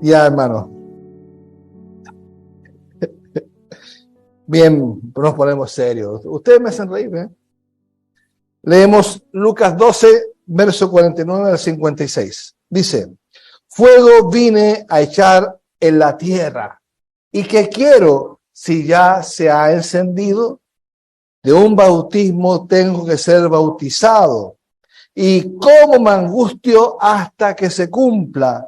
Ya, hermano. Bien, nos ponemos serios. Ustedes me hacen reír, ¿eh? Leemos Lucas 12, verso 49 al 56. Dice: fuego vine a echar en la tierra. ¿Y qué quiero si ya se ha encendido? De un bautismo tengo que ser bautizado. Y cómo me angustio hasta que se cumpla.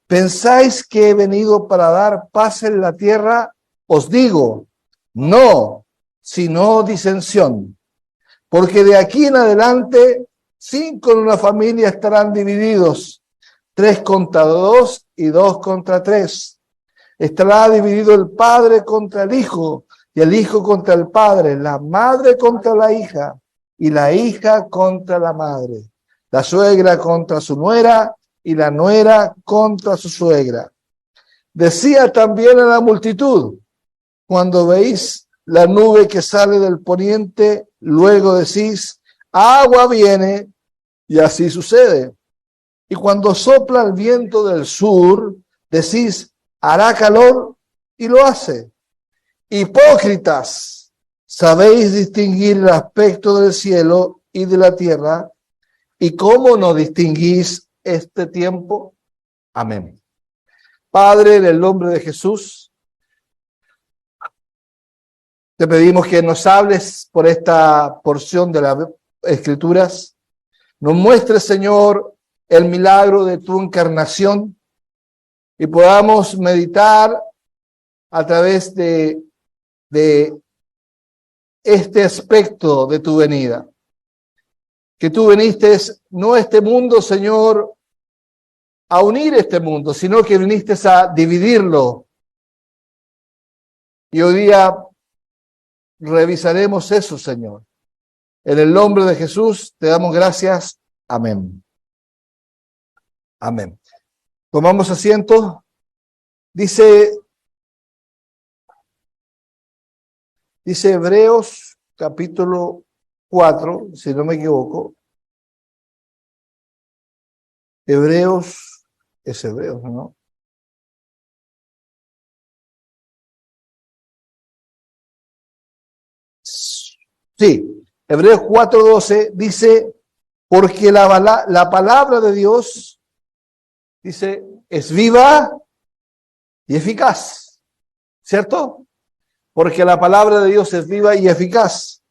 ¿Pensáis que he venido para dar paz en la tierra? Os digo, no, sino disensión. Porque de aquí en adelante, 5 en una familia estarán divididos, 3 contra 2 y 2 contra 3. Estará dividido el padre contra el hijo, y el hijo contra el padre, la madre contra la hija, y la hija contra la madre, la suegra contra su nuera, y la nuera contra su suegra. Decía también a la multitud: cuando veis la nube que sale del poniente, luego decís, agua viene, y así sucede. Y cuando sopla el viento del sur, decís, hará calor, y lo hace. Hipócritas, sabéis distinguir el aspecto del cielo y de la tierra, ¿y cómo no distinguís este tiempo? Amén. Padre, en el nombre de Jesús, te pedimos que nos hables por esta porción de las Escrituras. Nos muestres, Señor, el milagro de tu encarnación y podamos meditar a través de este aspecto de tu venida. Que tú viniste no a este mundo, Señor, a unir este mundo, sino que viniste a dividirlo. Y hoy día revisaremos eso, Señor. En el nombre de Jesús te damos gracias. Amén. Amén. Tomamos asiento. Dice Hebreos capítulo 4, si no me equivoco. Hebreos, es Hebreos, ¿no? Sí, Hebreos 4:12 dice, porque la palabra de Dios, dice, es viva y eficaz, ¿cierto? Porque la palabra de Dios es viva y eficaz,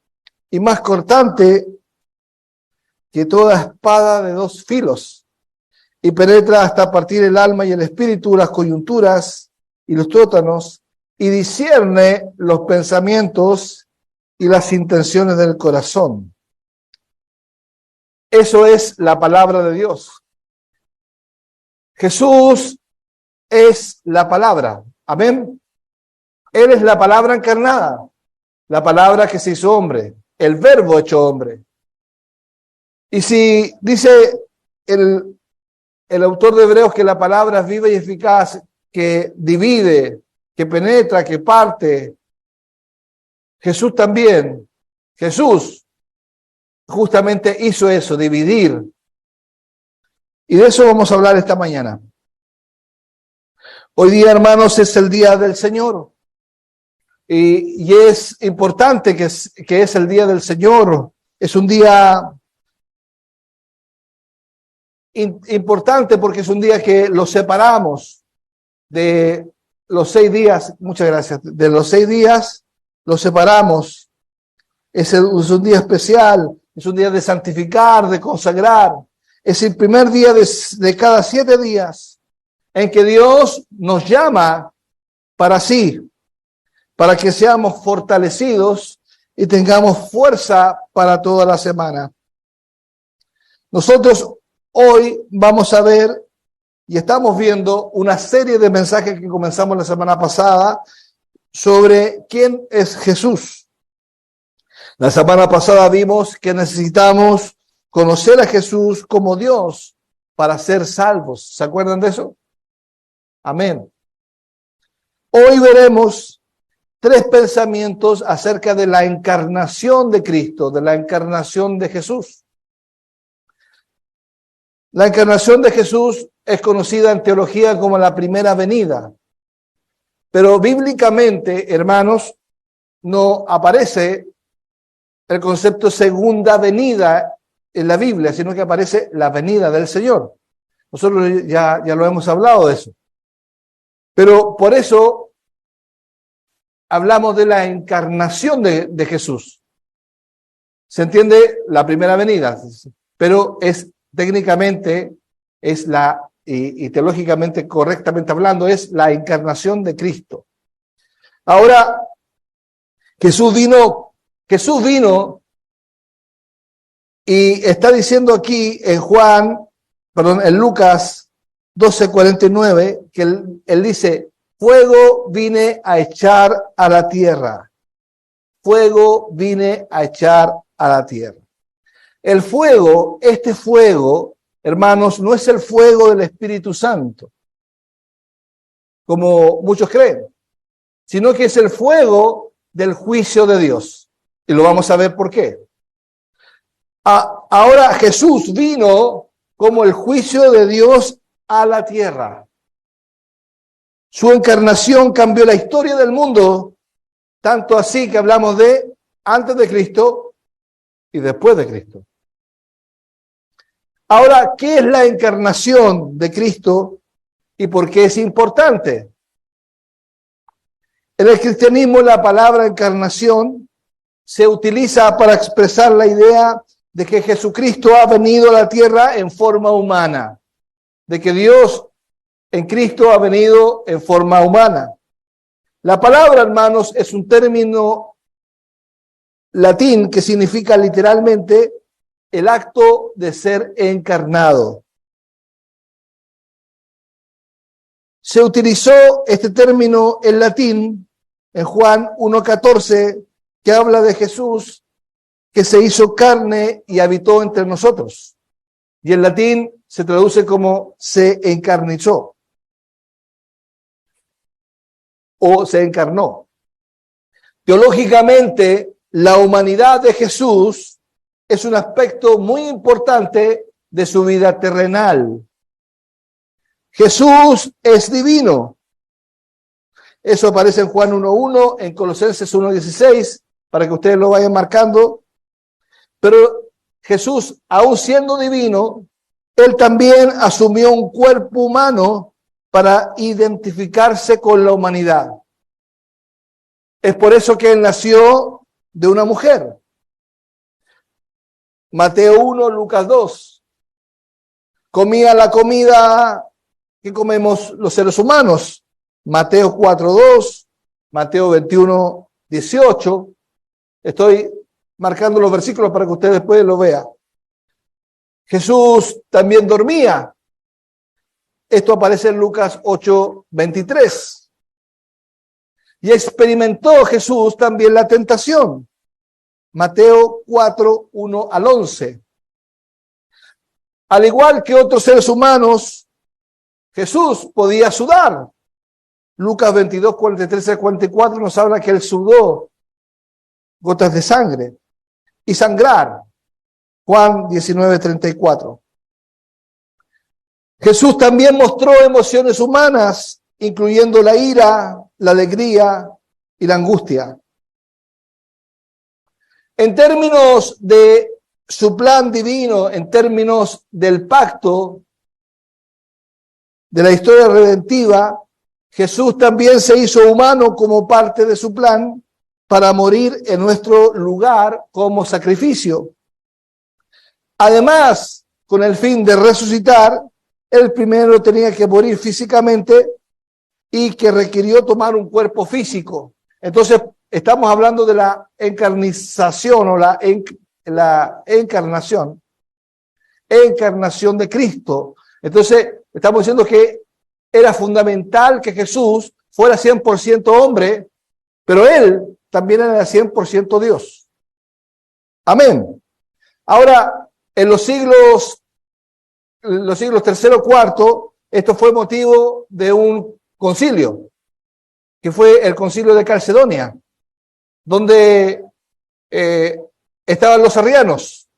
y más cortante que toda espada de 2 filos, y penetra hasta partir el alma y el espíritu, las coyunturas y los tuétanos, y discierne los pensamientos y las intenciones del corazón. Eso es la palabra de Dios. Jesús es la palabra. Amén. Él es la palabra encarnada, la palabra que se hizo hombre, el verbo hecho hombre. Y si dice el autor de Hebreos que la palabra es viva y eficaz, que divide, que penetra, que parte, Jesús también, Jesús justamente hizo eso, dividir. Y de eso vamos a hablar esta mañana. Hoy día, hermanos, es el día del Señor. Y es importante que es el día del Señor. Es un día importante porque es un día que lo separamos de los 6 días. Muchas gracias. De los 6 días lo separamos. Es un día especial. Es un día de santificar, de consagrar. Es el primer día de cada 7 días en que Dios nos llama para sí, para que seamos fortalecidos y tengamos fuerza para toda la semana. Nosotros hoy vamos a ver y estamos viendo una serie de mensajes que comenzamos la semana pasada sobre quién es Jesús. La semana pasada vimos que necesitamos conocer a Jesús como Dios para ser salvos. ¿Se acuerdan de eso? Amén. Hoy veremos 3 pensamientos acerca de la encarnación de Cristo, de la encarnación de Jesús. La encarnación de Jesús es conocida en teología como la primera venida, pero bíblicamente, hermanos, no aparece el concepto segunda venida en la Biblia, sino que aparece la venida del Señor. Nosotros ya lo hemos hablado de eso. Pero por eso hablamos de la encarnación de Jesús. Se entiende la primera venida, pero técnicamente y teológicamente correctamente hablando, es la encarnación de Cristo. Ahora, Jesús vino y está diciendo aquí en Lucas 12:49, que él dice, fuego vine a echar a la tierra. Fuego vine a echar a la tierra. El fuego, este fuego, hermanos, no es el fuego del Espíritu Santo, como muchos creen, sino que es el fuego del juicio de Dios. Y lo vamos a ver por qué. Ahora Jesús vino como el juicio de Dios a la tierra. Su encarnación cambió la historia del mundo, tanto así que hablamos de antes de Cristo y después de Cristo. Ahora, ¿qué es la encarnación de Cristo y por qué es importante? En el cristianismo la palabra encarnación se utiliza para expresar la idea de que Jesucristo ha venido a la tierra en forma humana, de que Dios en Cristo ha venido en forma humana. La palabra, hermanos, es un término latín que significa literalmente el acto de ser encarnado. Se utilizó este término en latín en Juan 1:14, que habla de Jesús que se hizo carne y habitó entre nosotros. Y en latín se traduce como se encarnizó o se encarnó. Teológicamente, la humanidad de Jesús es un aspecto muy importante de su vida terrenal. Jesús es divino. Eso aparece en Juan 1:1, en Colosenses 1:16, para que ustedes lo vayan marcando. Pero Jesús, aun siendo divino, él también asumió un cuerpo humano para identificarse con la humanidad. Es por eso que él nació de una mujer. Mateo 1, Lucas 2. Comía la comida que comemos los seres humanos. Mateo 4:2, Mateo 21:18. Estoy marcando los versículos para que ustedes después lo vean. Jesús también dormía. Esto aparece en Lucas 8:23. Y experimentó Jesús también la tentación. Mateo 4:1-11. Al igual que otros seres humanos, Jesús podía sudar. Lucas 22:43-44 nos habla que él sudó gotas de sangre y sangrar. Juan 19:34. Jesús también mostró emociones humanas, incluyendo la ira, la alegría y la angustia. En términos de su plan divino, en términos del pacto, de la historia redentiva, Jesús también se hizo humano como parte de su plan para morir en nuestro lugar como sacrificio. Además, con el fin de resucitar, él primero tenía que morir físicamente y que requirió tomar un cuerpo físico. Entonces, estamos hablando de la encarnización o la encarnación de Cristo. Entonces, estamos diciendo que era fundamental que Jesús fuera 100% hombre, pero él también era 100% Dios. Amén. Ahora, en los siglos tercero y cuarto, esto fue motivo de un concilio, que fue el concilio de Calcedonia, donde estaban los arrianos.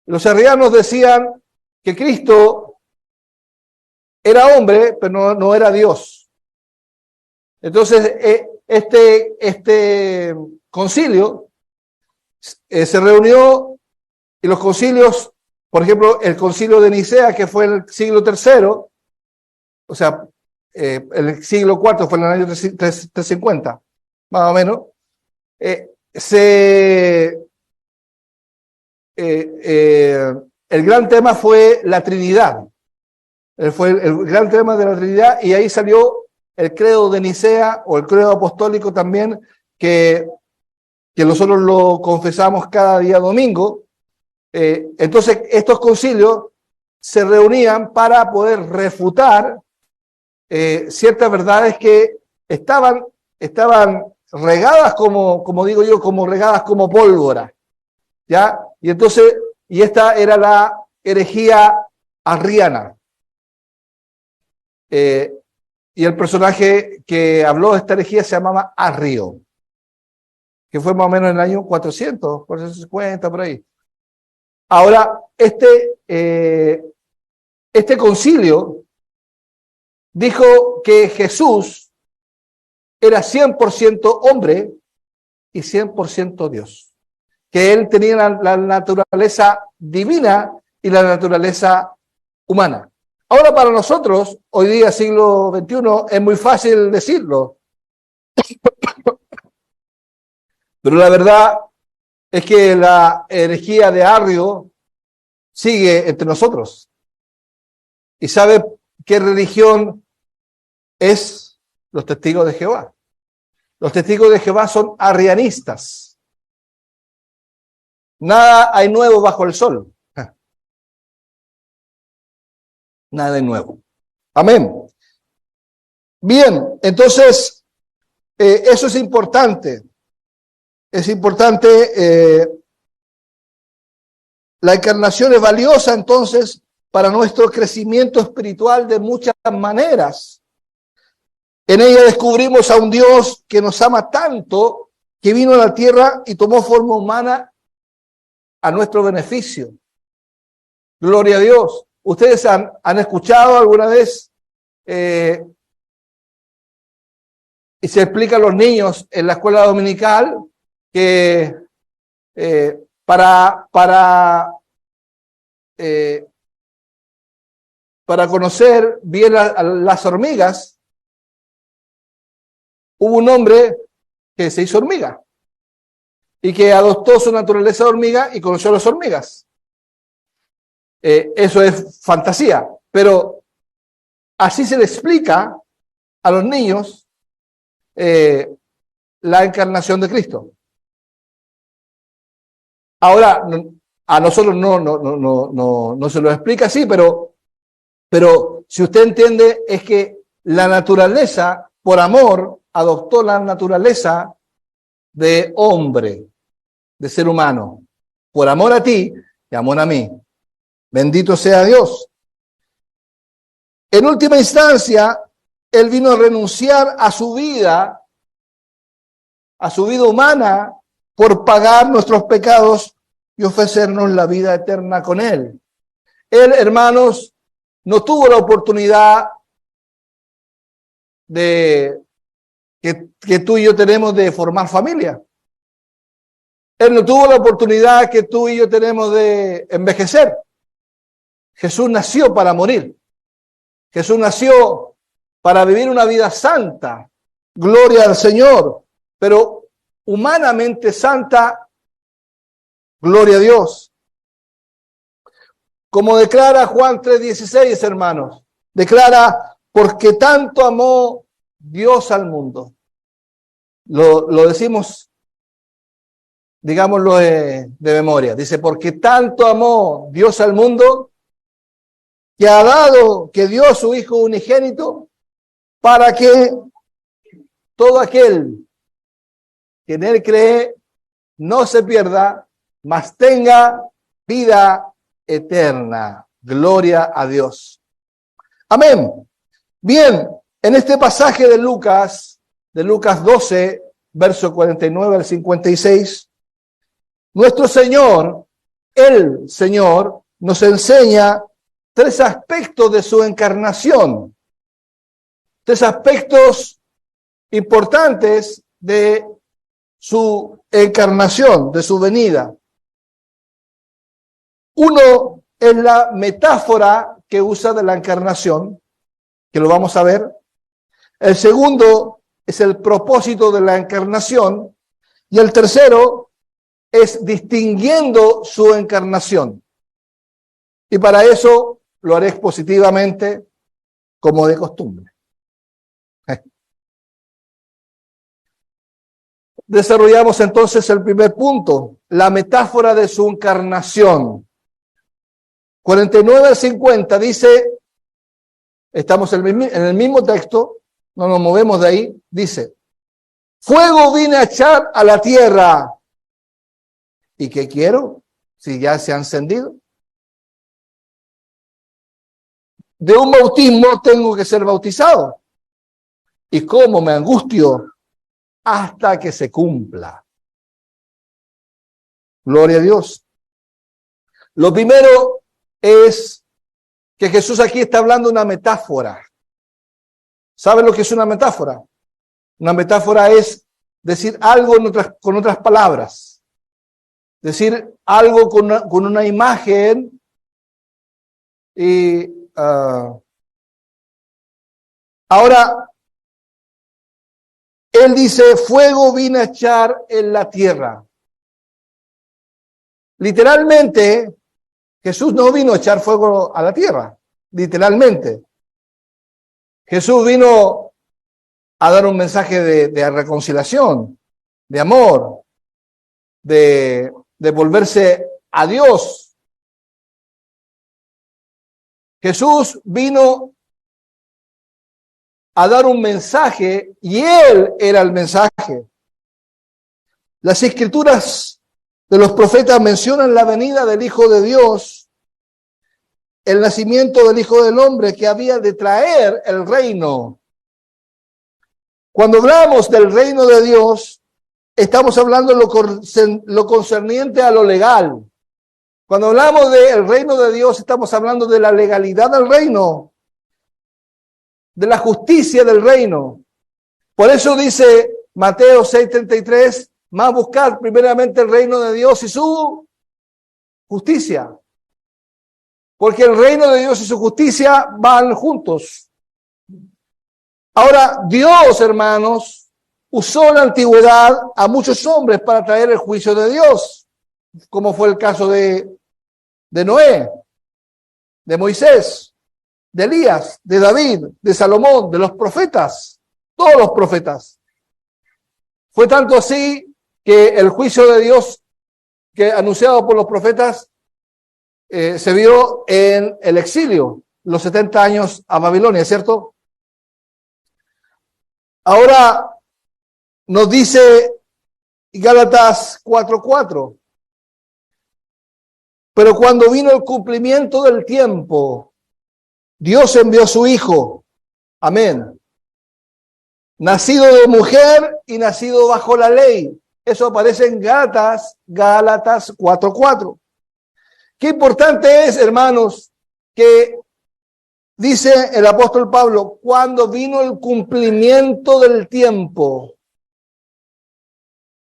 Los arrianos decían que Cristo era hombre, pero no era Dios. Entonces, este concilio se reunió, y los concilios, por ejemplo, el concilio de Nicea, que fue en el siglo III, o sea, el siglo IV fue en el año 350, más o menos, el gran tema fue la Trinidad. Fue el gran tema de la Trinidad, y ahí salió el credo de Nicea, o el credo apostólico también, que nosotros lo confesamos cada día domingo. Entonces, estos concilios se reunían para poder refutar ciertas verdades que estaban regadas como digo yo, como regadas como pólvora, ¿ya? Y entonces, y esta era la herejía arriana. Y el personaje que habló de esta herejía se llamaba Arrio, que fue más o menos en el año 400, 450, por ahí. Ahora, este concilio dijo que Jesús era 100% hombre y 100% Dios, que él tenía la naturaleza divina y la naturaleza humana. Ahora, para nosotros, hoy día, siglo XXI, es muy fácil decirlo, pero la verdad es que la herejía de Arrio sigue entre nosotros. ¿Y sabe qué religión es? Los testigos de Jehová. Los testigos de Jehová son arrianistas. Nada hay nuevo bajo el sol. Nada de nuevo. Amén. Bien, entonces, eso es importante. Es importante. La encarnación es valiosa, entonces, para nuestro crecimiento espiritual de muchas maneras. En ella descubrimos a un Dios que nos ama tanto, que vino a la tierra y tomó forma humana a nuestro beneficio. Gloria a Dios. ¿Ustedes han escuchado alguna vez y se explica a los niños en la escuela dominical que para conocer bien las hormigas, hubo un hombre que se hizo hormiga y que adoptó su naturaleza de hormiga y conoció a las hormigas? Eso es fantasía, pero así se le explica a los niños la encarnación de Cristo. Ahora, a nosotros no se lo explica así, pero si usted entiende, es que la naturaleza, por amor, adoptó la naturaleza de hombre, de ser humano, por amor a ti y amor a mí. Bendito sea Dios. En última instancia, Él vino a renunciar a su vida humana, por pagar nuestros pecados y ofrecernos la vida eterna con Él. Él, hermanos, no tuvo la oportunidad que tú y yo tenemos de formar familia. Él no tuvo la oportunidad que tú y yo tenemos de envejecer. Jesús nació para morir. Jesús nació para vivir una vida santa. Gloria al Señor. Pero humanamente santa, gloria a Dios. Como declara Juan 3:16, hermanos, declara, porque tanto amó Dios al mundo. Lo decimos, digámoslo de memoria. Dice, porque tanto amó Dios al mundo, que dio a su Hijo unigénito, para que todo aquel que en Él cree no se pierda, mas tenga vida eterna. Gloria a Dios. Amén. Bien, en este pasaje de Lucas 12, verso 49 al 56, nuestro Señor, el Señor, nos enseña tres aspectos de su encarnación, tres aspectos importantes de su encarnación, de su venida. Uno es la metáfora que usa de la encarnación, que lo vamos a ver. El segundo es el propósito de la encarnación. Y el tercero es distinguiendo su encarnación. Y para eso lo haré expositivamente como de costumbre. Desarrollamos entonces el primer punto, la metáfora de su encarnación. 49 al 50 dice, estamos en el mismo texto, no nos movemos de ahí, dice, fuego vine a echar a la tierra. ¿Y qué quiero? Si ya se ha encendido. De un bautismo tengo que ser bautizado. ¿Y cómo me angustio? Hasta que se cumpla. Gloria a Dios. Lo primero es que Jesús aquí está hablando de una metáfora. ¿Saben lo que es una metáfora? Una metáfora es decir algo con otras palabras. Decir algo con una imagen y ahora él dice, fuego vine a echar en la tierra. Literalmente, Jesús no vino a echar fuego a la tierra, literalmente. Jesús vino a dar un mensaje de reconciliación, de amor, de volverse a Dios. Jesús vino a dar un mensaje y Él era el mensaje. Las escrituras de los profetas mencionan la venida del Hijo de Dios, el nacimiento del Hijo del Hombre que había de traer el reino. Cuando hablamos del reino de Dios, estamos hablando de lo concerniente a lo legal. Cuando hablamos del reino de Dios, estamos hablando de la legalidad del reino, de la justicia del reino. Por eso dice Mateo 6:33, más buscar primeramente el reino de Dios y su justicia. Porque el reino de Dios y su justicia van juntos. Ahora, Dios, hermanos, usó en la antigüedad a muchos hombres para traer el juicio de Dios, como fue el caso de Noé, de Moisés, de Elías, de David, de Salomón, de los profetas, todos los profetas. Fue tanto así que el juicio de Dios que anunciado por los profetas se vio en el exilio, los 70 años a Babilonia, ¿cierto? Ahora nos dice Gálatas 4:4. Pero cuando vino el cumplimiento del tiempo, Dios envió a su Hijo, amén, nacido de mujer y nacido bajo la ley. Eso aparece en Gálatas 4:4. Qué importante es, hermanos, que dice el apóstol Pablo, cuando vino el cumplimiento del tiempo,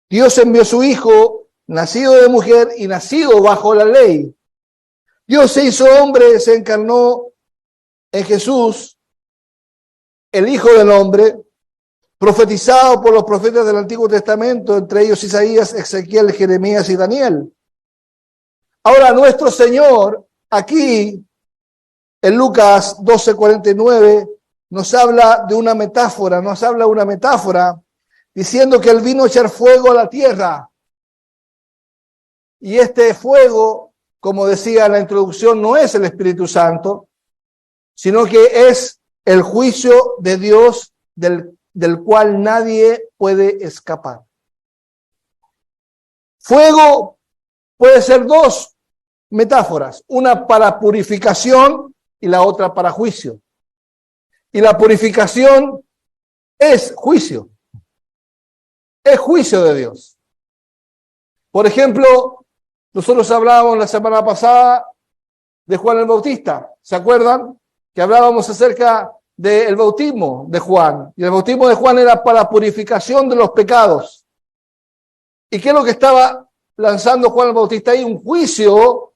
Dios envió a su Hijo, nacido de mujer y nacido bajo la ley. Dios se hizo hombre, se encarnó en Jesús, el Hijo del Hombre, profetizado por los profetas del Antiguo Testamento, entre ellos Isaías, Ezequiel, Jeremías y Daniel. Ahora nuestro Señor, aquí, en Lucas 12:49, nos habla de una metáfora, diciendo que Él vino a echar fuego a la tierra. Y este fuego, como decía en la introducción, no es el Espíritu Santo, sino que es el juicio de Dios del cual nadie puede escapar. Fuego puede ser dos metáforas, una para purificación y la otra para juicio. Y la purificación es juicio de Dios. Por ejemplo, nosotros hablábamos la semana pasada de Juan el Bautista. ¿Se acuerdan? Que hablábamos acerca del bautismo de Juan. Y el bautismo de Juan era para purificación de los pecados. ¿Y qué es lo que estaba lanzando Juan el Bautista ahí? Un juicio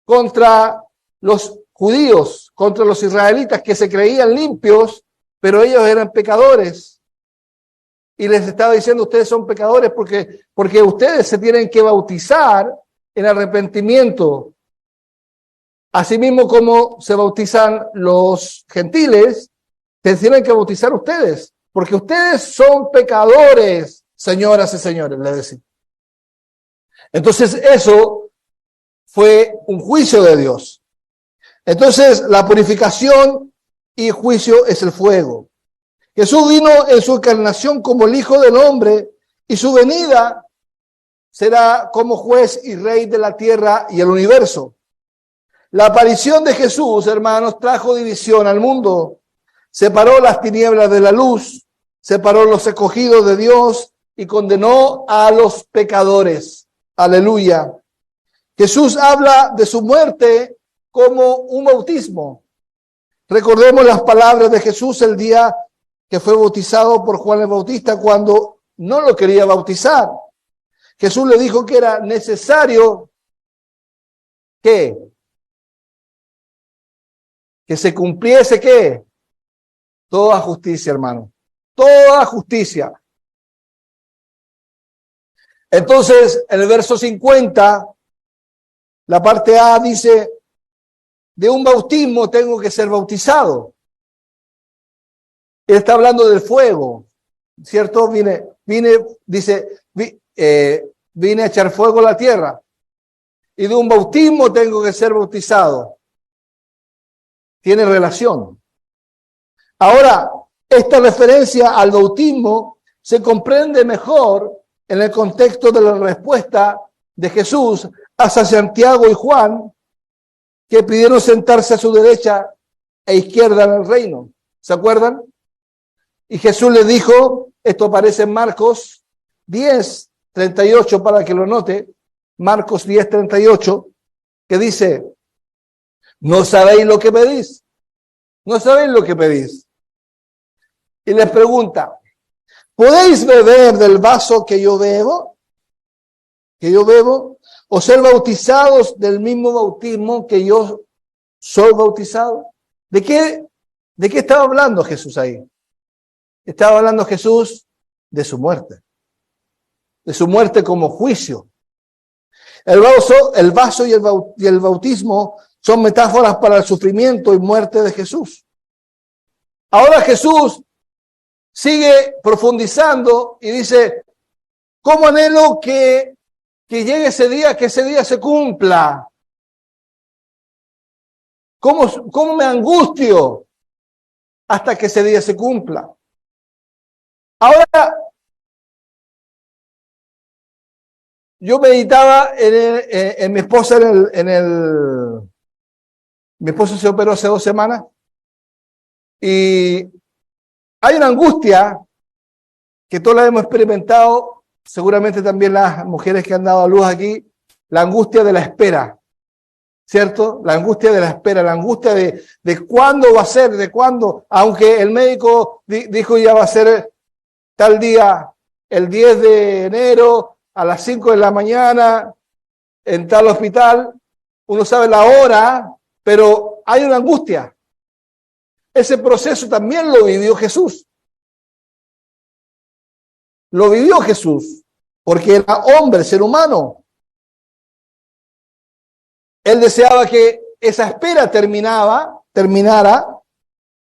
contra los judíos, contra los israelitas que se creían limpios, pero ellos eran pecadores. Y les estaba diciendo, ustedes son pecadores porque ustedes se tienen que bautizar en arrepentimiento. Asimismo como se bautizan los gentiles, se tienen que bautizar ustedes, porque ustedes son pecadores, señoras y señores, le decía. Entonces eso fue un juicio de Dios. Entonces la purificación y juicio es el fuego. Jesús vino en su encarnación como el Hijo del Hombre y su venida será como juez y rey de la tierra y el universo. La aparición de Jesús, hermanos, trajo división al mundo. Separó las tinieblas de la luz, separó los escogidos de Dios y condenó a los pecadores. Aleluya. Jesús habla de su muerte como un bautismo. Recordemos las palabras de Jesús el día que fue bautizado por Juan el Bautista cuando no lo quería bautizar. Jesús le dijo que era necesario que se cumpliese ¿qué? Toda justicia, hermano. Toda justicia. Entonces, en el verso 50, la parte A dice, de un bautismo tengo que ser bautizado. Él está hablando del fuego, ¿cierto? Dice, vine a echar fuego a la tierra. Y de un bautismo tengo que ser bautizado. Tiene relación. Ahora, esta referencia al bautismo se comprende mejor en el contexto de la respuesta de Jesús hacia Santiago y Juan, que pidieron sentarse a su derecha e izquierda en el reino. ¿Se acuerdan? Y Jesús les dijo, esto aparece en Marcos 10:38 para que lo note, Marcos 10:38, que dice, ¿no sabéis lo que pedís? ¿No sabéis lo que pedís? Y les pregunta, ¿podéis beber del vaso que yo bebo? ¿Que yo bebo? ¿O ser bautizados del mismo bautismo que yo soy bautizado? ¿De qué estaba hablando Jesús ahí? Estaba hablando Jesús de su muerte como juicio. El vaso y el bautismo son metáforas para el sufrimiento y muerte de Jesús. Ahora Jesús sigue profundizando y dice, ¿cómo anhelo que llegue ese día, que ese día se cumpla? ¿Cómo me angustio hasta que ese día se cumpla? Ahora, yo meditaba en mi esposa mi esposa se operó hace 2 semanas y hay una angustia que todos la hemos experimentado, seguramente también las mujeres que han dado a luz aquí, la angustia de la espera, ¿cierto? La angustia de la espera, la angustia de cuándo va a ser, de cuándo, aunque el médico dijo ya va a ser tal día, el 10 de enero, a las 5 de la mañana, en tal hospital, uno sabe la hora, pero hay una angustia. Ese proceso también lo vivió Jesús. Lo vivió Jesús, porque era hombre, ser humano. Él deseaba que esa espera terminara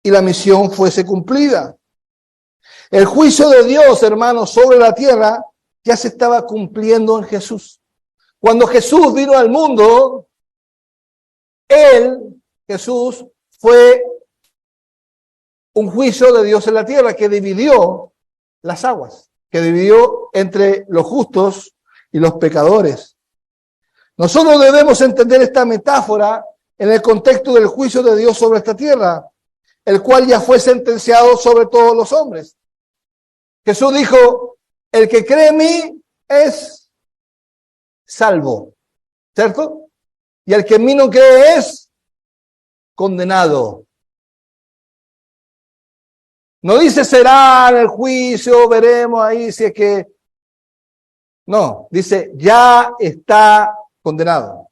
y la misión fuese cumplida. El juicio de Dios, hermanos, sobre la tierra ya se estaba cumpliendo en Jesús. Cuando Jesús vino al mundo, Jesús, fue un juicio de Dios en la tierra que dividió las aguas, que dividió entre los justos y los pecadores. Nosotros debemos entender esta metáfora en el contexto del juicio de Dios sobre esta tierra, el cual ya fue sentenciado sobre todos los hombres. Jesús dijo, el que cree en mí es salvo, ¿cierto? Y el que en mí no cree es condenado. No dice será en el juicio, veremos ahí si es que... No, dice ya está condenado.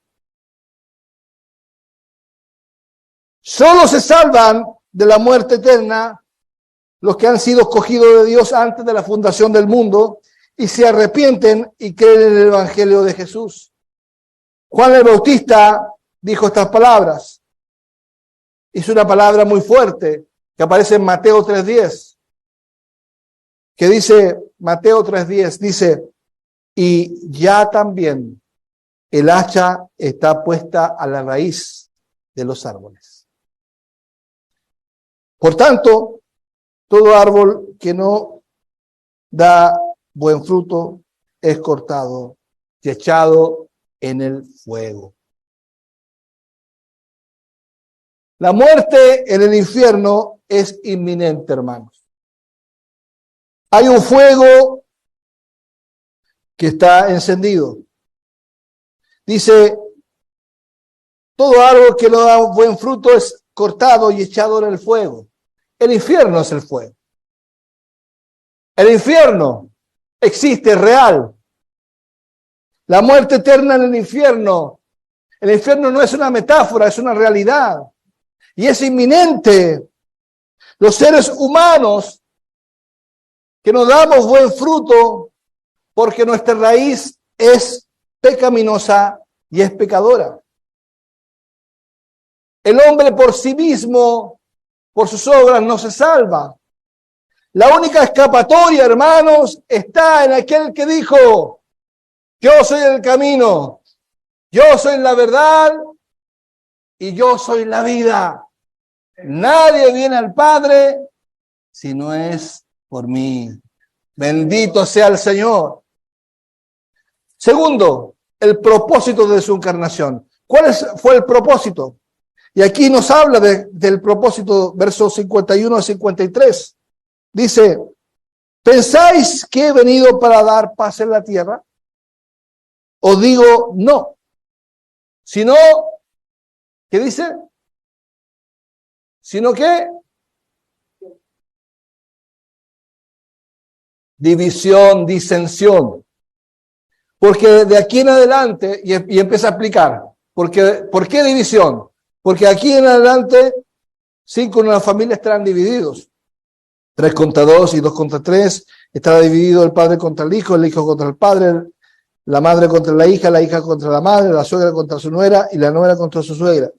Solo se salvan de la muerte eterna los que han sido escogidos de Dios antes de la fundación del mundo y se arrepienten y creen en el Evangelio de Jesús. Juan el Bautista dijo estas palabras. Hizo una palabra muy fuerte que aparece en Mateo 3:10, que dice, Mateo 3:10, dice, y ya también el hacha está puesta a la raíz de los árboles. Por tanto, todo árbol que no da buen fruto es cortado y echado en el fuego. La muerte en el infierno es inminente, hermanos. Hay un fuego que está encendido. Dice, todo árbol que no da buen fruto es cortado y echado en el fuego. El infierno es el fuego. El infierno existe, es real. La muerte eterna en el infierno no es una metáfora, es una realidad. Y es inminente. Los seres humanos que no damos buen fruto porque nuestra raíz es pecaminosa y es pecadora. El hombre por sí mismo, por sus obras, no se salva. La única escapatoria, hermanos, está en aquel que dijo, yo soy el camino, yo soy la verdad y yo soy la vida. Nadie viene al Padre si no es por mí. Bendito sea el Señor. Segundo, el propósito de su encarnación. ¿Cuál fue el propósito? Y aquí nos habla del propósito, versos 51 a 53. Dice, ¿pensáis que he venido para dar paz en la tierra? Os digo, no. Sino, ¿qué dice? ¿Sino qué? División, disensión. Porque de aquí en adelante, y empieza a explicar, ¿por qué división? Porque aquí en adelante, 5 en una familia estarán divididos. 3 contra 2 y 2 contra 3. Estará dividido el padre contra el hijo contra el padre, la madre contra la hija contra la madre, la suegra contra su nuera y la nuera contra su suegra.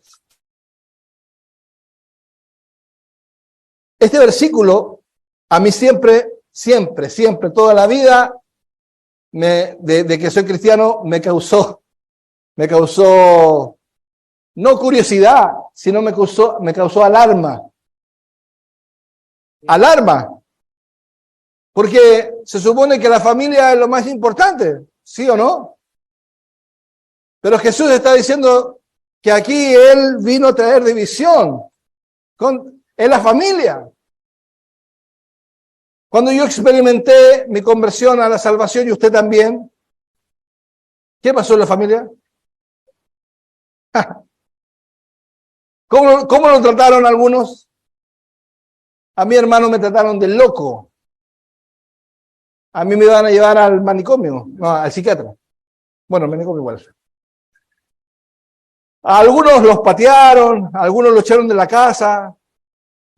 Este versículo, a mí siempre, toda la vida, de que soy cristiano, me causó no curiosidad, sino me causó alarma. Alarma. Porque se supone que la familia es lo más importante, ¿sí o no? Pero Jesús está diciendo que aquí Él vino a traer división en la familia. Cuando yo experimenté mi conversión a la salvación y usted también, ¿qué pasó en la familia? ¿Cómo lo trataron algunos? A mi hermano me trataron de loco. A mí me iban a llevar al manicomio, no, al psiquiatra. Bueno, al manicomio igual. A algunos los patearon, a algunos lo echaron de la casa,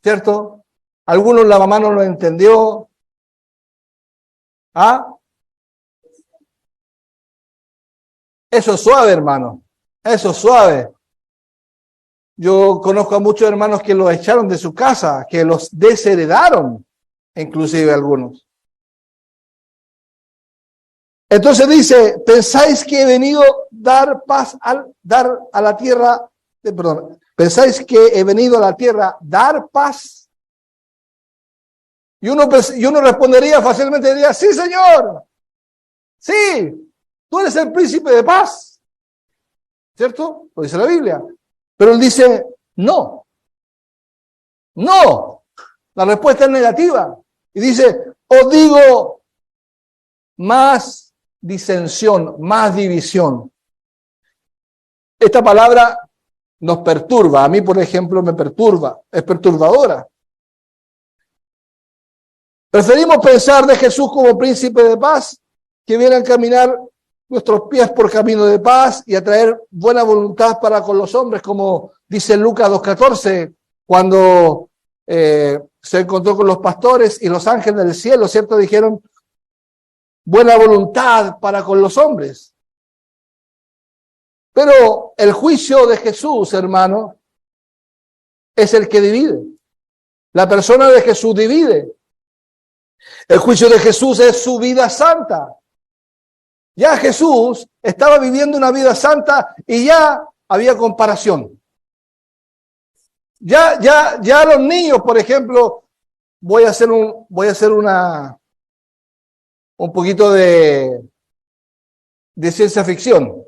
¿cierto? A algunos la mamá no lo entendió. ¿Ah? Eso es suave, hermano. Eso es suave. Yo conozco a muchos hermanos que los echaron de su casa, que los desheredaron, inclusive algunos. Entonces dice, ¿pensáis que he venido dar a la tierra, ¿pensáis que he venido a la tierra dar paz? Y uno respondería fácilmente, diría, sí, Señor, sí, tú eres el príncipe de paz, ¿cierto? Lo dice la Biblia. Pero él dice, no, la respuesta es negativa. Y dice, os digo, más disensión, más división. Esta palabra nos perturba. A mí, por ejemplo, me perturba, es perturbadora. Preferimos pensar de Jesús como príncipe de paz, que viene a caminar nuestros pies por camino de paz y a traer buena voluntad para con los hombres, como dice Lucas 2:14, cuando se encontró con los pastores y los ángeles del cielo, ¿cierto? Dijeron, buena voluntad para con los hombres. Pero el juicio de Jesús, hermano, es el que divide. La persona de Jesús divide. El juicio de Jesús es su vida santa. Ya Jesús estaba viviendo una vida santa y ya había comparación. Ya los niños, por ejemplo, voy a hacer un poquito de ciencia ficción.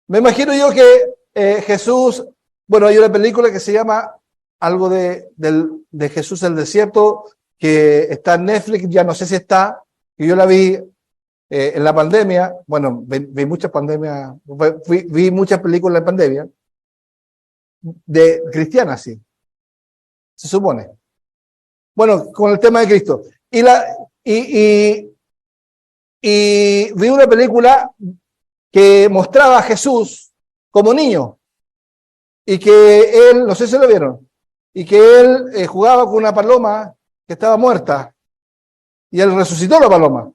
Me imagino yo que Jesús, bueno, hay una película que se llama algo de Jesús en el desierto, que está en Netflix, ya no sé si está, que yo la vi en la pandemia. Bueno, vi muchas pandemias, vi muchas películas en pandemia, de cristianas, sí, se supone. Bueno, con el tema de Cristo. Y vi una película que mostraba a Jesús como niño, y que él, no sé si lo vieron, y que él jugaba con una paloma que estaba muerta, y él resucitó la paloma.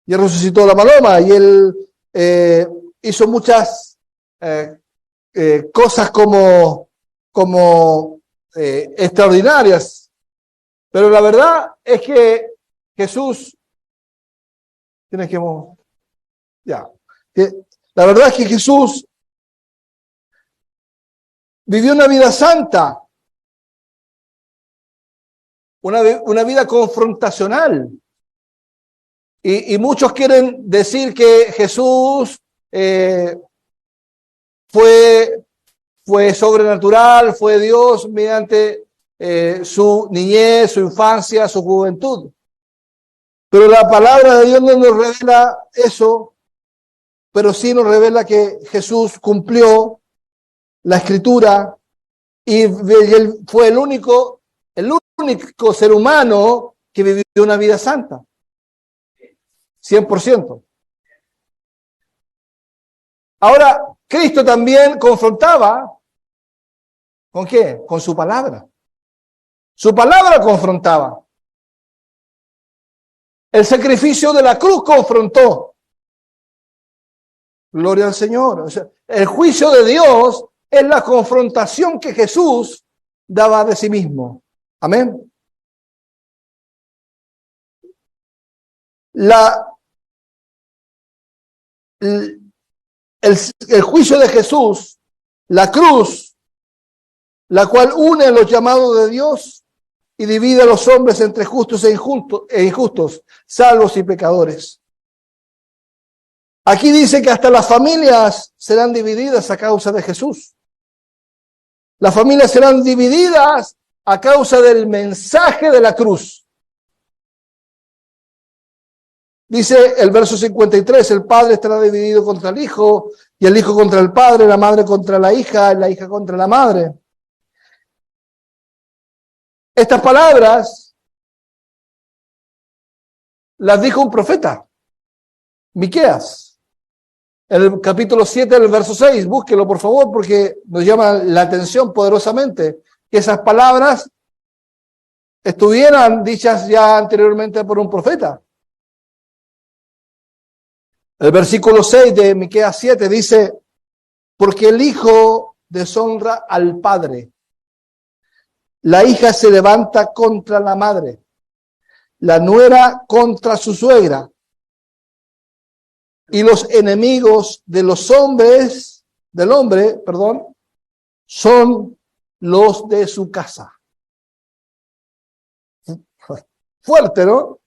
Y él resucitó la paloma, y él hizo muchas cosas como extraordinarias. Pero la verdad es que Jesús, tienes que... Ya. La verdad es que Jesús vivió una vida santa, una vida confrontacional. Y muchos quieren decir que Jesús fue sobrenatural, fue Dios mediante su niñez, su infancia, su juventud. Pero la palabra de Dios no nos revela eso, pero sí nos revela que Jesús cumplió la Escritura y él fue el único ser humano que vivió una vida santa. 100%. Ahora, Cristo también confrontaba, ¿con qué? Con su palabra. Su palabra confrontaba. El sacrificio de la cruz confrontó. Gloria al Señor. O sea, el juicio de Dios es la confrontación que Jesús daba de sí mismo. Amén. El juicio de Jesús, la cruz, la cual une a los llamados de Dios y divide a los hombres entre justos e injustos, salvos y pecadores. Aquí dice que hasta las familias serán divididas a causa de Jesús. Las familias serán divididas a causa del mensaje de la cruz. Dice el verso 53, el padre estará dividido contra el hijo, y el hijo contra el padre, la madre contra la hija contra la madre. Estas palabras las dijo un profeta, Miqueas, en el capítulo 7 del verso 6. Búsquelo, por favor, porque nos llama la atención poderosamente que esas palabras estuvieran dichas ya anteriormente por un profeta. El versículo 6 de Miqueas 7 dice, porque el hijo deshonra al padre, la hija se levanta contra la madre, la nuera contra su suegra, y los enemigos de los hombres, del hombre, son los de su casa. Fuerte, ¿no?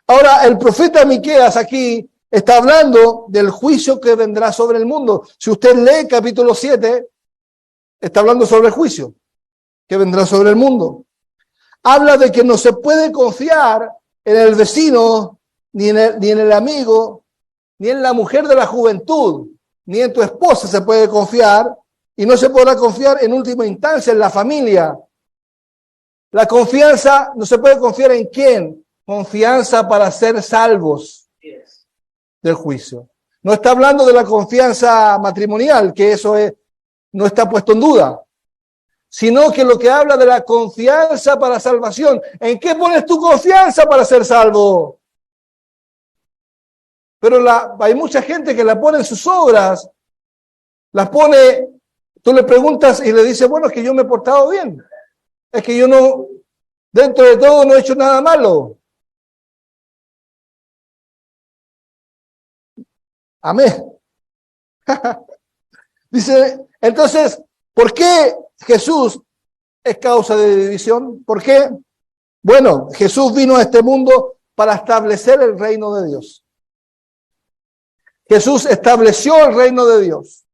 Ahora, el profeta Miqueas aquí está hablando del juicio que vendrá sobre el mundo. Si usted lee capítulo 7, está hablando sobre el juicio que vendrá sobre el mundo. Habla de que no se puede confiar en el vecino, ni en el amigo, ni en la mujer de la juventud, ni en tu esposa se puede confiar, y no se podrá confiar en última instancia en la familia. La confianza, no se puede confiar en quién. Confianza para ser salvos del juicio. No está hablando de la confianza matrimonial, que eso no está puesto en duda, sino que lo que habla de la confianza para salvación. ¿En qué pones tu confianza para ser salvo? Pero hay mucha gente que la pone en sus obras, las pone, tú le preguntas y le dices, bueno, es que yo me he portado bien, es que yo no, dentro de todo no he hecho nada malo. Amén. Dice, entonces, ¿por qué Jesús es causa de división? ¿Por qué? Bueno, Jesús vino a este mundo para establecer el reino de Dios. Jesús estableció el reino de Dios.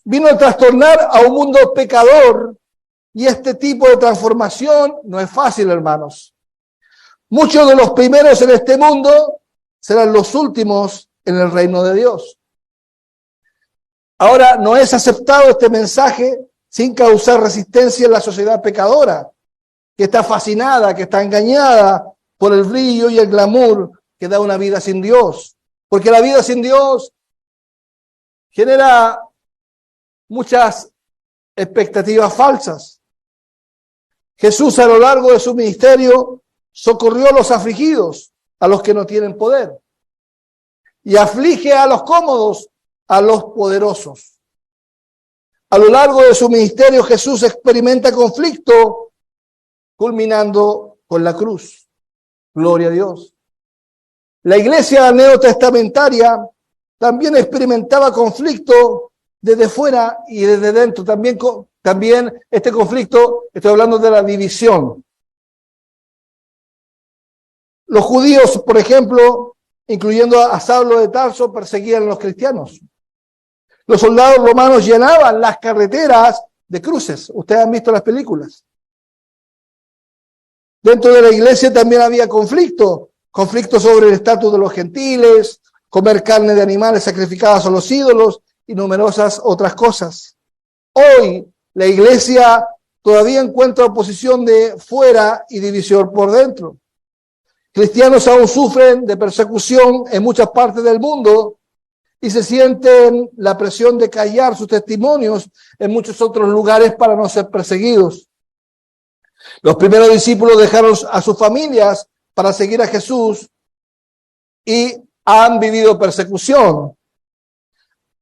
Vino a trastornar a un mundo pecador, y este tipo de transformación no es fácil, hermanos. Muchos de los primeros en este mundo serán los últimos en el reino de Dios. Ahora, no es aceptado este mensaje sin causar resistencia en la sociedad pecadora, que está fascinada, que está engañada por el brillo y el glamour que da una vida sin Dios. Porque la vida sin Dios genera muchas expectativas falsas. Jesús, a lo largo de su ministerio, socorrió a los afligidos, a los que no tienen poder, y aflige a los cómodos, a los poderosos. A lo largo de su ministerio, Jesús experimenta conflicto, culminando con la cruz. Gloria a Dios. La iglesia neotestamentaria también experimentaba conflicto desde fuera y desde dentro. También este conflicto, estoy hablando de la división. Los judíos, por ejemplo, incluyendo a Saulo de Tarso, perseguían a los cristianos. Los soldados romanos llenaban las carreteras de cruces. Ustedes han visto las películas. Dentro de la iglesia también había conflicto sobre el estatus de los gentiles, comer carne de animales sacrificadas a los ídolos y numerosas otras cosas. Hoy la iglesia todavía encuentra oposición de fuera y división por dentro. Cristianos aún sufren de persecución en muchas partes del mundo y se sienten la presión de callar sus testimonios en muchos otros lugares para no ser perseguidos. Los primeros discípulos dejaron a sus familias para seguir a Jesús y han vivido persecución.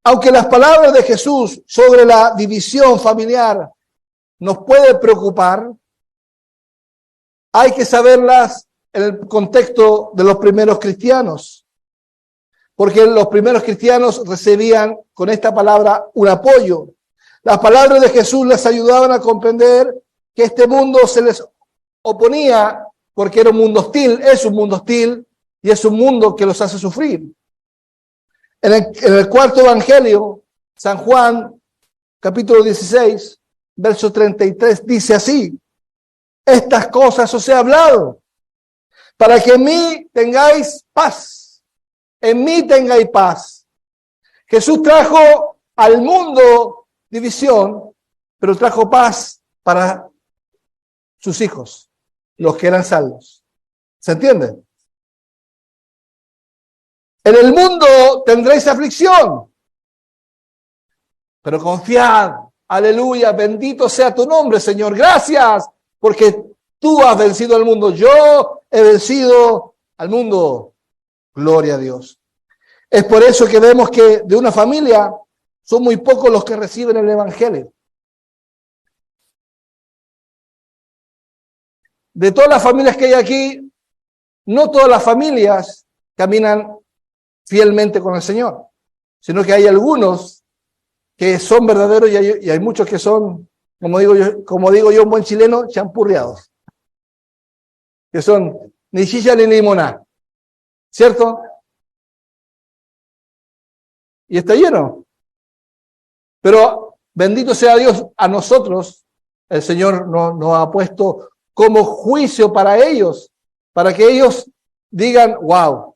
Aunque las palabras de Jesús sobre la división familiar nos puede preocupar, hay que saberlas en el contexto de los primeros cristianos, porque los primeros cristianos recibían con esta palabra un apoyo. Las palabras de Jesús les ayudaban a comprender que este mundo se les oponía porque era un mundo hostil, es un mundo hostil y es un mundo que los hace sufrir. En el cuarto evangelio, San Juan, capítulo 16, verso 33, dice así: estas cosas os he hablado, para que en mí tengáis paz. En mí tengáis paz. Jesús trajo al mundo división, pero trajo paz para sus hijos, los que eran salvos. ¿Se entiende? En el mundo tendréis aflicción, pero confiad. Aleluya, bendito sea tu nombre, Señor. Gracias, porque tú has vencido al mundo. Yo he vencido al mundo. Gloria a Dios. Es por eso que vemos que de una familia son muy pocos los que reciben el evangelio. De todas las familias que hay aquí, no todas las familias caminan fielmente con el Señor, sino que hay algunos que son verdaderos y hay muchos que son, como digo yo, un buen chileno, champurreados, que son ni chicha ni limoná, ¿cierto? Y está lleno. Pero bendito sea Dios, a nosotros el Señor nos ha puesto como juicio para ellos, para que ellos digan, wow,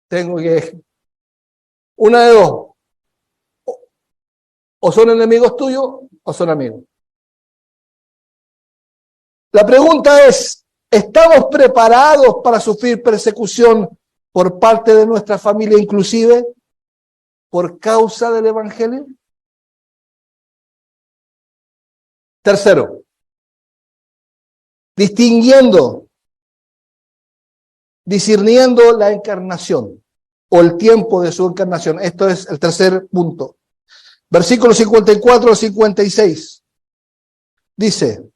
tengo que Una de dos. O son enemigos tuyos o son amigos. La pregunta es, ¿estamos preparados para sufrir persecución por parte de nuestra familia, inclusive por causa del Evangelio? Tercero, discerniendo la encarnación o el tiempo de su encarnación. Esto es el tercer punto. Versículos 54 al 56. Dice,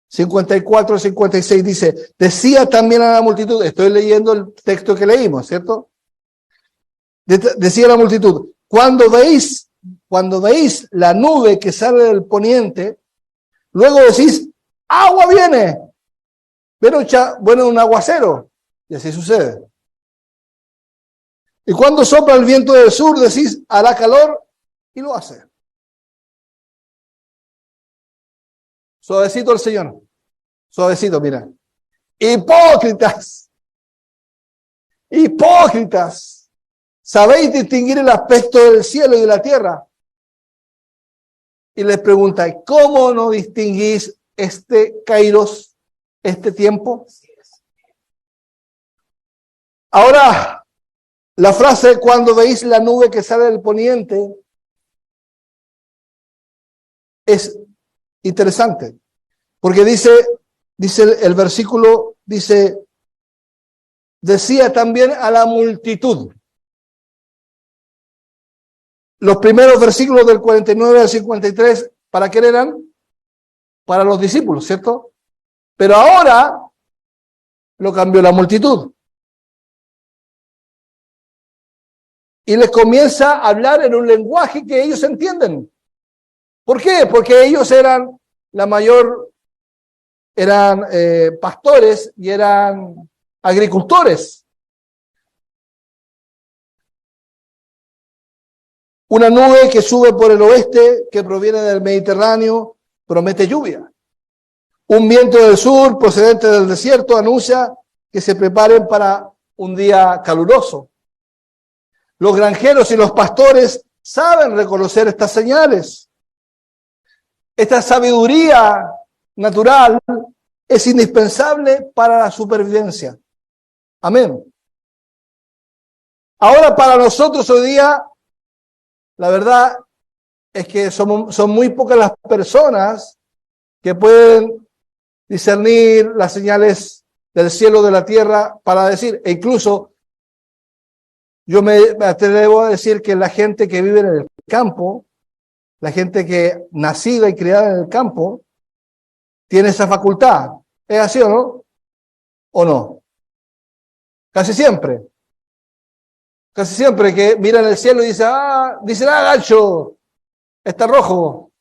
54 al 56 dice, decía también a la multitud, estoy leyendo el texto que leímos, ¿cierto? Decía a la multitud, cuando veis la nube que sale del poniente, luego decís, agua viene, bueno, un aguacero, y así sucede. Y cuando sopla el viento del sur, decís, hará calor, y lo hace. Suavecito el Señor, suavecito, mira. Hipócritas, ¿sabéis distinguir el aspecto del cielo y de la tierra? Y les pregunta, ¿cómo no distinguís este kairos, este tiempo? Ahora, la frase cuando veis la nube que sale del poniente es interesante, porque dice el versículo, decía también a la multitud. Los primeros versículos del 49 al 53, ¿para qué eran? Para los discípulos, ¿cierto? Pero ahora lo cambió la multitud. Y les comienza a hablar en un lenguaje que ellos entienden. ¿Por qué? Porque ellos eran pastores y eran agricultores. Una nube que sube por el oeste, que proviene del Mediterráneo, promete lluvia. Un viento del sur, procedente del desierto, anuncia que se preparen para un día caluroso. Los granjeros y los pastores saben reconocer estas señales. Esta sabiduría natural es indispensable para la supervivencia. Amén. Ahora, para nosotros hoy día, la verdad es que son muy pocas las personas que pueden discernir las señales del cielo, de la tierra, para decir, e incluso yo me atrevo a decir que la gente que vive en el campo, la gente que nacida y criada en el campo, tiene esa facultad. ¿Es así o no? ¿O no? Casi siempre. Casi siempre que miran el cielo y dicen, gancho, está rojo,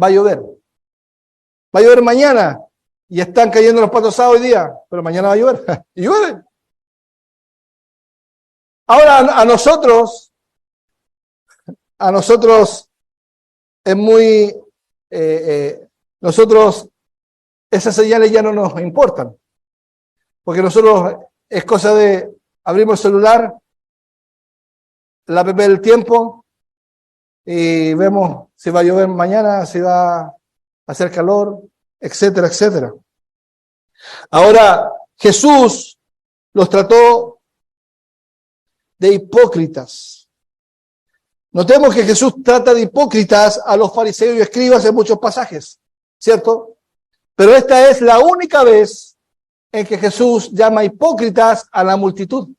va a llover. Va a llover mañana y están cayendo los patos hoy día, pero mañana va a llover. Y llueve. Ahora a nosotros es muy, nosotros esas señales ya no nos importan, porque nosotros es cosa de abrimos el celular, la app del tiempo y vemos si va a llover mañana, si va a hacer calor, etcétera, etcétera. Ahora Jesús los trató de hipócritas. Notemos que Jesús trata de hipócritas a los fariseos y escribas en muchos pasajes, ¿cierto? Pero esta es la única vez en que Jesús llama hipócritas a la multitud.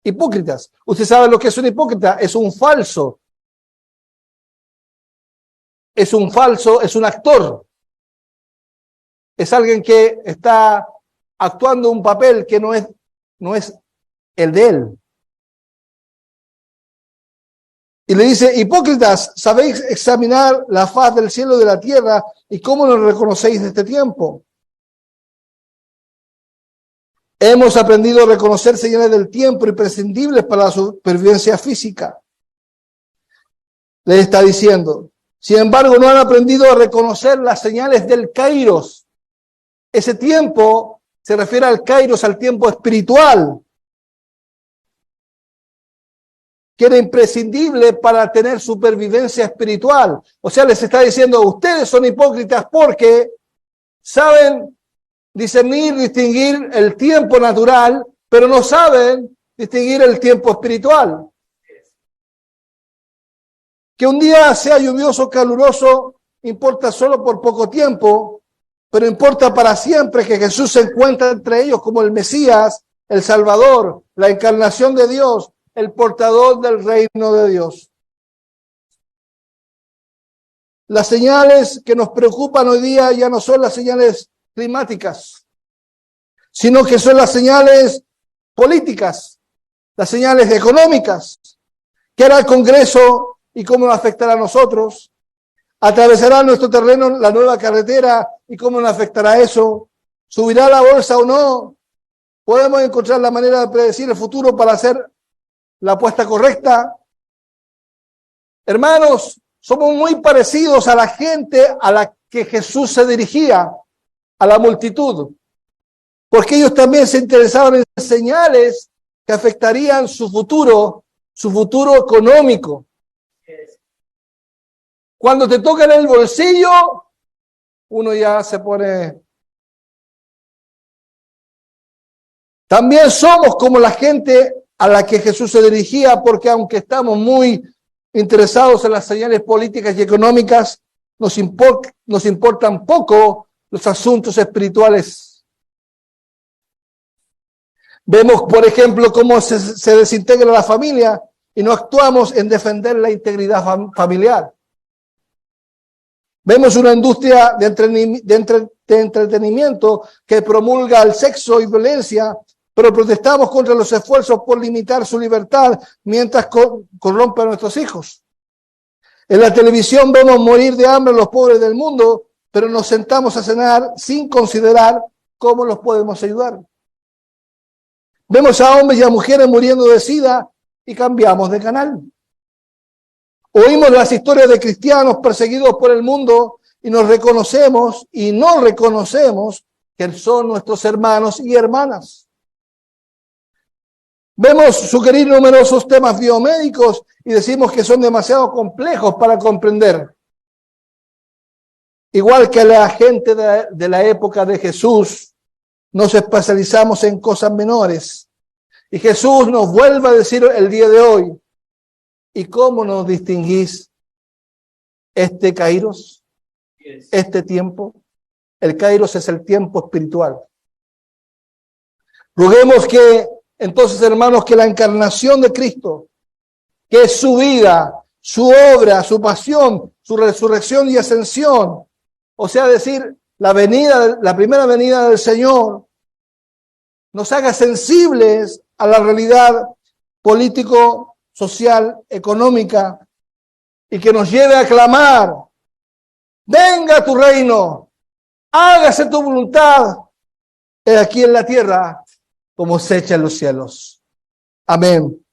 Hipócritas. Usted sabe lo que es un hipócrita. Es un falso. Es un actor. Es alguien que está actuando un papel que no es el de él. Y le dice, hipócritas, ¿sabéis examinar la faz del cielo y de la tierra? ¿Y cómo lo reconocéis de este tiempo? Hemos aprendido a reconocer señales del tiempo imprescindibles para la supervivencia física. Le está diciendo. Sin embargo, no han aprendido a reconocer las señales del kairos. Ese tiempo se refiere al kairos, al tiempo espiritual. que era imprescindible para tener supervivencia espiritual. O sea, les está diciendo, ustedes son hipócritas porque saben discernir, distinguir el tiempo natural, pero no saben distinguir el tiempo espiritual. Que un día sea lluvioso o caluroso importa solo por poco tiempo, pero importa para siempre que Jesús se encuentra entre ellos como el Mesías, el Salvador, la encarnación de Dios, el portador del reino de Dios. Las señales que nos preocupan hoy día ya no son las señales climáticas, sino que son las señales políticas, las señales económicas. ¿Qué hará el Congreso y cómo nos afectará a nosotros? ¿Atravesará nuestro terreno la nueva carretera y cómo nos afectará eso? ¿Subirá la bolsa o no? ¿Podemos encontrar la manera de predecir el futuro para hacer la apuesta correcta? Hermanos, somos muy parecidos a la gente a la que Jesús se dirigía, a la multitud, porque ellos también se interesaban en señales que afectarían su futuro económico. Cuando te toca en el bolsillo, uno ya se pone... También somos como la gente a la que Jesús se dirigía, porque aunque estamos muy interesados en las señales políticas y económicas, nos importan poco los asuntos espirituales. Vemos, por ejemplo, cómo se desintegra la familia y no actuamos en defender la integridad familiar. Vemos una industria de entretenimiento que promulga el sexo y violencia, pero protestamos contra los esfuerzos por limitar su libertad mientras corrompen a nuestros hijos. En la televisión vemos morir de hambre a los pobres del mundo, pero nos sentamos a cenar sin considerar cómo los podemos ayudar. Vemos a hombres y a mujeres muriendo de SIDA y cambiamos de canal. Oímos las historias de cristianos perseguidos por el mundo y no reconocemos que son nuestros hermanos y hermanas. Vemos sugerir numerosos temas biomédicos y decimos que son demasiado complejos para comprender. Igual que la gente de la época de Jesús, nos especializamos en cosas menores. Y Jesús nos vuelve a decir el día de hoy, ¿y cómo nos distinguís este kairos, este tiempo? El kairos es el tiempo espiritual. Roguemos que, entonces, hermanos, que la encarnación de Cristo, que es su vida, su obra, su pasión, su resurrección y ascensión, o sea, decir, la primera venida del Señor, nos haga sensibles a la realidad político, social, económica, y que nos lleve a clamar, venga tu reino, hágase tu voluntad, aquí en la tierra, como se echa en los cielos. Amén.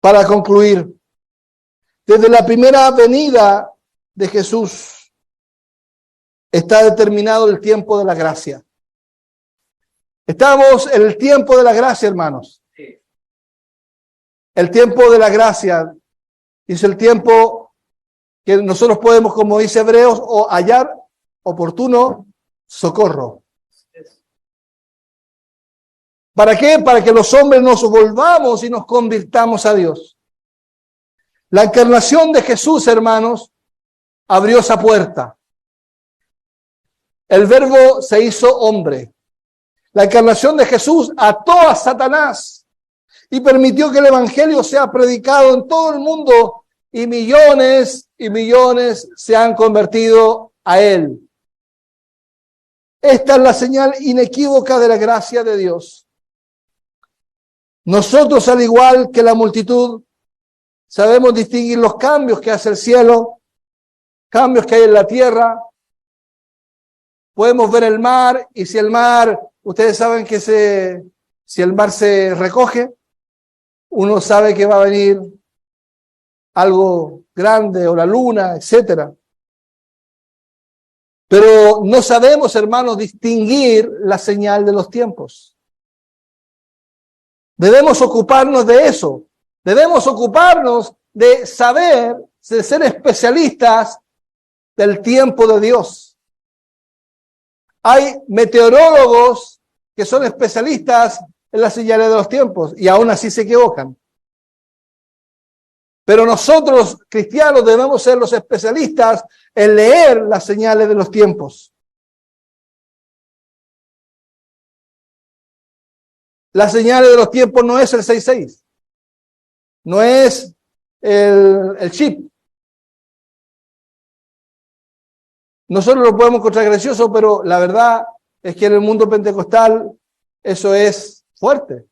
Para concluir, desde la primera venida de Jesús, está determinado el tiempo de la gracia. Estamos en el tiempo de la gracia, hermanos. El tiempo de la gracia es el tiempo que nosotros podemos, como dice Hebreos, o hallar oportuno socorro. ¿Para qué? Para que los hombres nos volvamos y nos convirtamos a Dios. La encarnación de Jesús, hermanos, abrió esa puerta. El Verbo se hizo hombre. La encarnación de Jesús ató a Satanás y permitió que el Evangelio sea predicado en todo el mundo y millones se han convertido a él. Esta es la señal inequívoca de la gracia de Dios. Nosotros, al igual que la multitud, sabemos distinguir los cambios que hace el cielo, cambios que hay en la tierra. Podemos ver el mar y si el mar, ustedes saben que si el mar se recoge, uno sabe que va a venir algo grande o la luna, etcétera. Pero no sabemos, hermanos, distinguir la señal de los tiempos. Debemos ocuparnos de eso. Debemos ocuparnos de saber, de ser especialistas del tiempo de Dios. Hay meteorólogos que son especialistas en las señales de los tiempos y aún así se equivocan. Pero nosotros, cristianos, debemos ser los especialistas en leer las señales de los tiempos. Las señales de los tiempos no es el 666, no es el chip. Nosotros lo podemos encontrar gracioso, pero la verdad es que en el mundo pentecostal eso es fuerte.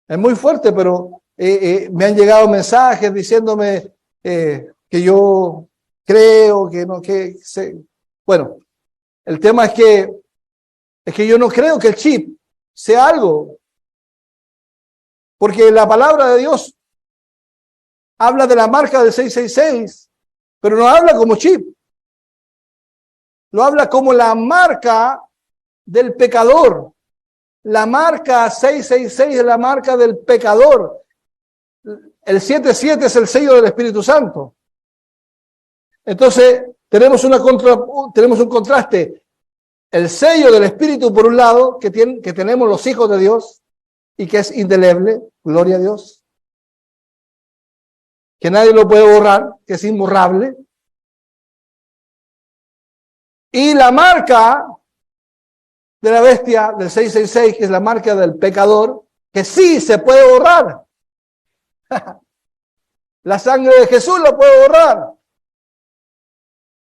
Es muy fuerte, pero me han llegado mensajes diciéndome que yo creo, que no, que sé. Bueno, el tema es que yo no creo que el chip sea algo, porque la palabra de Dios habla de la marca del 666, pero no habla como chip. Lo habla como la marca del pecador. La marca 666 es la marca del pecador. El 77 es el sello del Espíritu Santo. Entonces, tenemos un contraste. El sello del Espíritu, por un lado, que tenemos los hijos de Dios y que es indeleble, gloria a Dios. Que nadie lo puede borrar, que es imborrable. Y la marca de la bestia del 666, que es la marca del pecador, que sí se puede borrar. La sangre de Jesús lo puede borrar.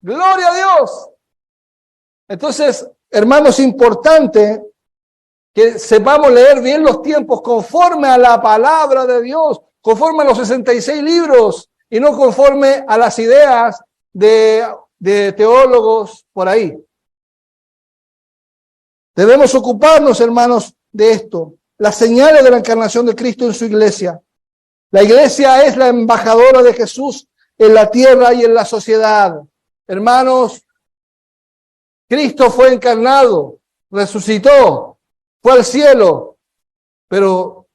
Gloria a Dios. Entonces, hermanos, es importante que sepamos leer bien los tiempos conforme a la palabra de Dios, conforme a los 66 libros y no conforme a las ideas de teólogos por ahí. Debemos ocuparnos, hermanos, de esto. Las señales de la encarnación de Cristo en su iglesia. La iglesia es la embajadora de Jesús en la tierra y en la sociedad. Hermanos, Cristo fue encarnado, resucitó, fue al cielo, pero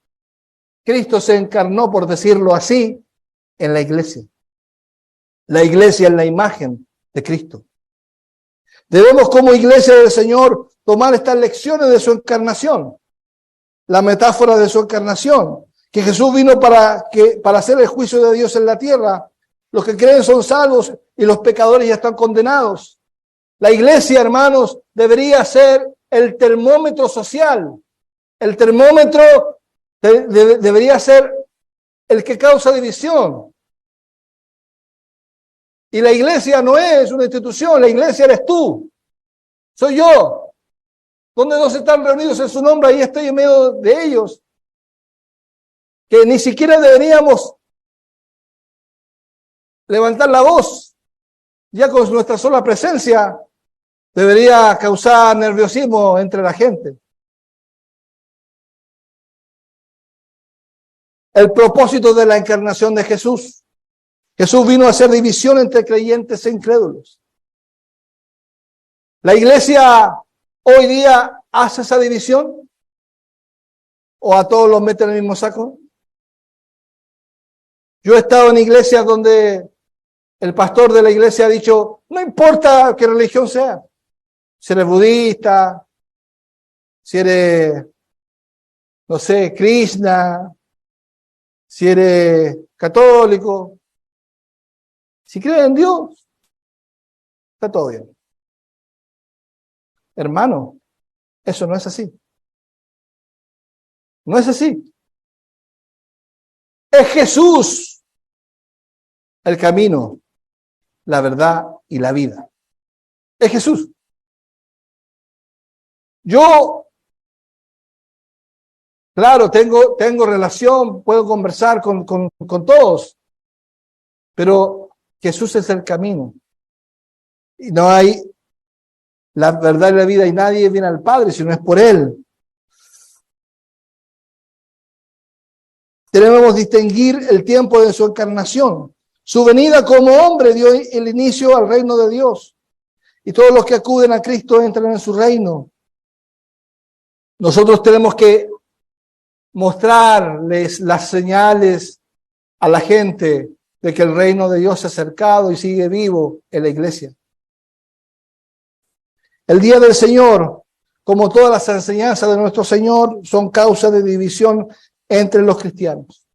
Cristo se encarnó, por decirlo así, en la iglesia. La iglesia es la imagen de Cristo. Debemos, como iglesia del Señor, tomar estas lecciones de su encarnación, la metáfora de su encarnación, que Jesús vino para hacer el juicio de Dios en la tierra. Los que creen son salvos y los pecadores ya están condenados. La iglesia, hermanos, debería ser el termómetro social. El termómetro debería ser el que causa división. Y la iglesia no es una institución, la iglesia eres tú, soy yo. Donde dos están reunidos en su nombre, ahí estoy en medio de ellos. Que ni siquiera deberíamos levantar la voz, ya con nuestra sola presencia debería causar nerviosismo entre la gente. El propósito de la encarnación de Jesús. Jesús vino a hacer división entre creyentes e incrédulos. ¿La iglesia hoy día hace esa división? ¿O a todos los mete en el mismo saco? Yo he estado en iglesias donde el pastor de la iglesia ha dicho, no importa qué religión sea, si eres budista, si eres, no sé, Krishna, si eres católico, si crees en Dios, está todo bien. Hermano, eso no es así. No es así. Es Jesús el camino, la verdad y la vida. Es Jesús. Yo, claro, tengo relación, puedo conversar con todos, pero Jesús es el camino. Y no hay la verdad y la vida y nadie viene al Padre si no es por Él. Debemos distinguir el tiempo de su encarnación. Su venida como hombre dio el inicio al reino de Dios. Y todos los que acuden a Cristo entran en su reino. Nosotros tenemos que mostrarles las señales a la gente de que el reino de Dios se ha acercado y sigue vivo en la iglesia. El día del Señor, como todas las enseñanzas de nuestro Señor, son causa de división entre los cristianos.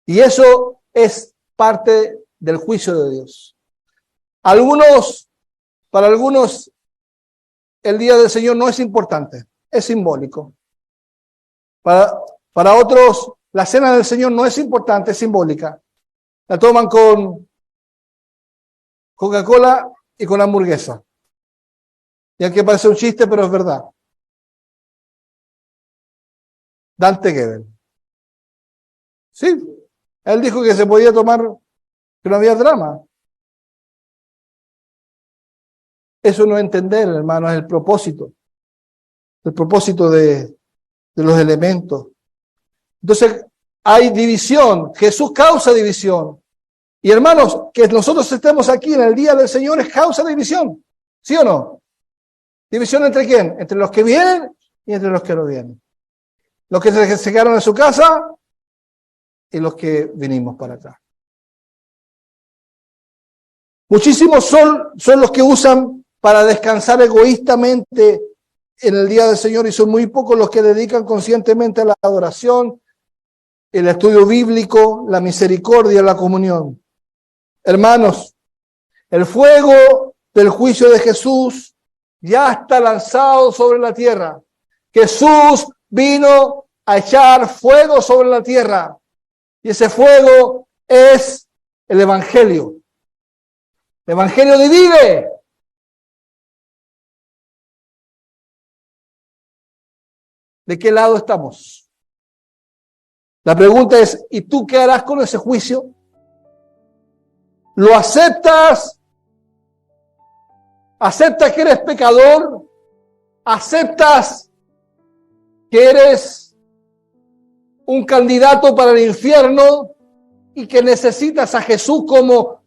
Y eso es parte del juicio de Dios. Para algunos, el día del Señor no es importante, es simbólico. Para otros, la cena del Señor no es importante, es simbólica. La toman con Coca-Cola y con hamburguesa. Ya que parece un chiste, pero es verdad. Dante Gebel. Sí, él dijo que se podía tomar, que no había drama. Eso no es entender, hermano, es el propósito. El propósito de los elementos. Entonces, hay división. Jesús causa división. Y hermanos, que nosotros estemos aquí en el día del Señor es causa de división. ¿Sí o no? ¿División entre quién? Entre los que vienen y entre los que no vienen. Los que se quedaron en su casa y los que vinimos para acá. Muchísimos son los que usan para descansar egoístamente en el día del Señor y son muy pocos los que dedican conscientemente a la adoración, el estudio bíblico, la misericordia, la comunión. Hermanos, el fuego del juicio de Jesús ya está lanzado sobre la tierra. Jesús vino a echar fuego sobre la tierra y ese fuego es el Evangelio. El Evangelio divide. ¿De qué lado estamos? La pregunta es, ¿y tú qué harás con ese juicio? ¿Lo aceptas? ¿Aceptas que eres pecador? ¿Aceptas que eres un candidato para el infierno y que necesitas a Jesús como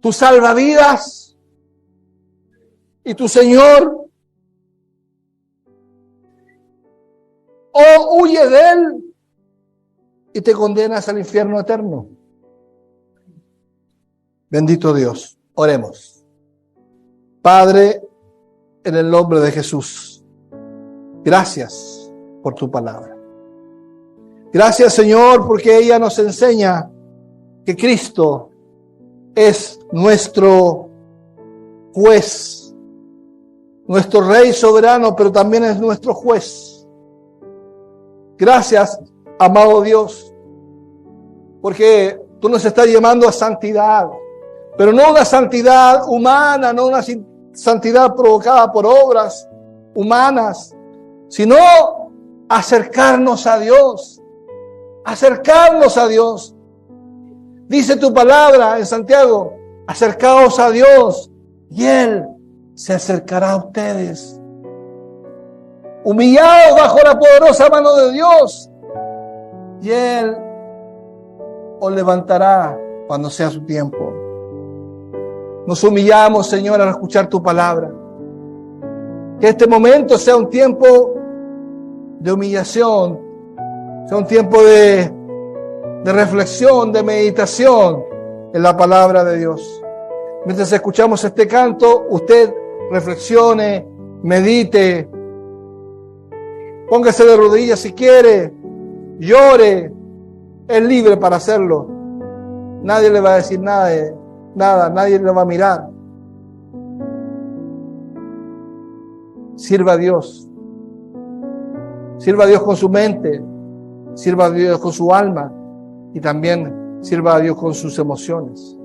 tu salvavidas y tu Señor? ¿O huyes de Él y te condenas al infierno eterno? Bendito Dios. Oremos. Padre, en el nombre de Jesús, gracias por tu palabra. Gracias, Señor, porque ella nos enseña que Cristo es nuestro juez, nuestro Rey soberano, pero también es nuestro juez. Gracias, amado Dios, porque tú nos estás llamando a santidad, pero no una santidad humana, no una santidad provocada por obras humanas, sino acercarnos a Dios, acercarnos a Dios. Dice tu palabra en Santiago, acercaos a Dios y Él se acercará a ustedes. Humillados bajo la poderosa mano de Dios y Él os levantará cuando sea su tiempo. Nos humillamos, Señor, al escuchar tu palabra. Que este momento sea un tiempo de humillación, sea un tiempo de reflexión, de meditación en la palabra de Dios. Mientras escuchamos este canto, usted reflexione, medite, póngase de rodillas si quiere, llore, es libre para hacerlo. Nadie le va a decir nada, nadie le va a mirar. Sirva a Dios con su mente, sirva a Dios con su alma y también sirva a Dios con sus emociones.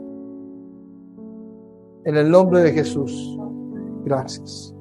En el nombre de Jesús, gracias.